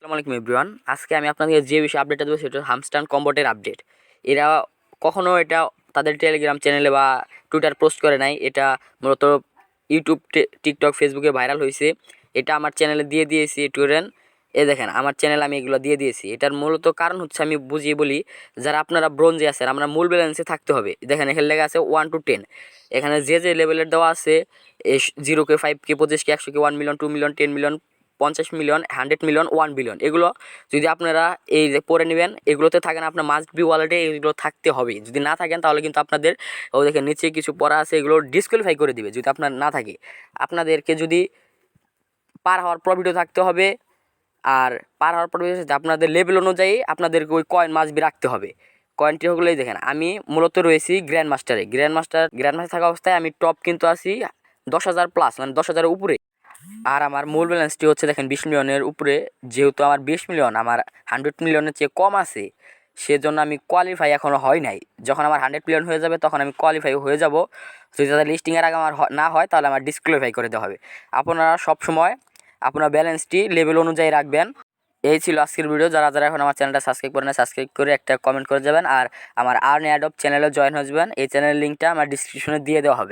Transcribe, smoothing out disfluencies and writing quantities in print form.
আসসালামু আলাইকুম এভরিওয়ান। আজকে আমি আপনাদের যে বিষয়ে আপডেটটা দেবো সেটা হামস্টার কম্বোটের আপডেট। এরা কখনো এটা তাদের টেলিগ্রাম চ্যানেলে বা টুইটার পোস্ট করে নাই। এটা মূলত ইউটিউব, টিকটক, ফেসবুকে ভাইরাল হয়েছে। এটা আমার চ্যানেলে দিয়ে দিয়েছি টুরেন। দেখেন আমার চ্যানেলে আমি এগুলো দিয়ে দিয়েছি। এটার মূলত কারণ হচ্ছে আমি বুঝিয়ে বলি, যারা আপনারা ব্রোঞ্জে আছেন আমরা মূল ব্যালেন্সে থাকতে হবে। দেখেন এখানে লেখা আছে 1 to 10। এখানে যে যে লেভেলের দেওয়া আছে 0K, 5K, 25K, 100K, 1 million, 2 million, 10 million, 50 million, 100 million, 1 billion, এগুলো যদি আপনারা এই যে পড়ে নেবেন, এগুলোতে থাকেন আপনার মাস্ট বি ওয়ালেটে এগুলো থাকতে হবে। যদি না থাকেন তাহলে কিন্তু আপনাদের দেখেন নিচে কিছু পড়া আছে, এগুলো ডিসকোয়ালিফাই করে দিবে যদি আপনার না থাকে। আপনাদেরকে যদি পার হওয়ার প্রফিটও থাকতে হবে, আর পার হওয়ার প্রফিট সাথে আপনাদের লেভেল অনুযায়ী আপনাদেরকে ওই কয়েন মাস্ট বি রাখতে হবে। কয়েনটি হলেই দেখেন আমি মূলত রয়েছি গ্র্যান্ড মাস্টারে। গ্র্যান্ড মাস্টার থাকা অবস্থায় আমি টপ কিন্তু আছি 10,000 প্লাস, মানে 10,000-এর উপরে। আর আমার মূল ব্যালেন্সটি হচ্ছে দেখেন 20 মিলিয়নের উপরে। যেহেতু আমার 20 মিলিয়ন আমার 100 মিলিয়নের চেয়ে কম আছে, সেজন্য আমি কোয়ালিফাই এখনও হয় নাই। যখন আমার 100 মিলিয়ন হয়ে যাবে তখন আমি কোয়ালিফাই হয়ে যাব। যদি তাদের লিস্টিংয়ের আগে আমার না হয় তাহলে আমার ডিসকোয়ালিফাই করে দেওয়া হবে। আপনারা সবসময় আপনার ব্যালেন্সটি লেভেল অনুযায়ী রাখবেন। এই ছিল আজকের ভিডিও। যারা যারা এখন আমার চ্যানেলটা সাবস্ক্রাইব করে না, সাবস্ক্রাইব করে একটা কমেন্ট করে যাবেন। আর আমার আর্ন অ্যাডপ চ্যানেলে জয়েন হয়ে যাবেন। এই চ্যানেলের লিঙ্কটা আমার ডিসক্রিপশনে দিয়ে দেওয়া হবে।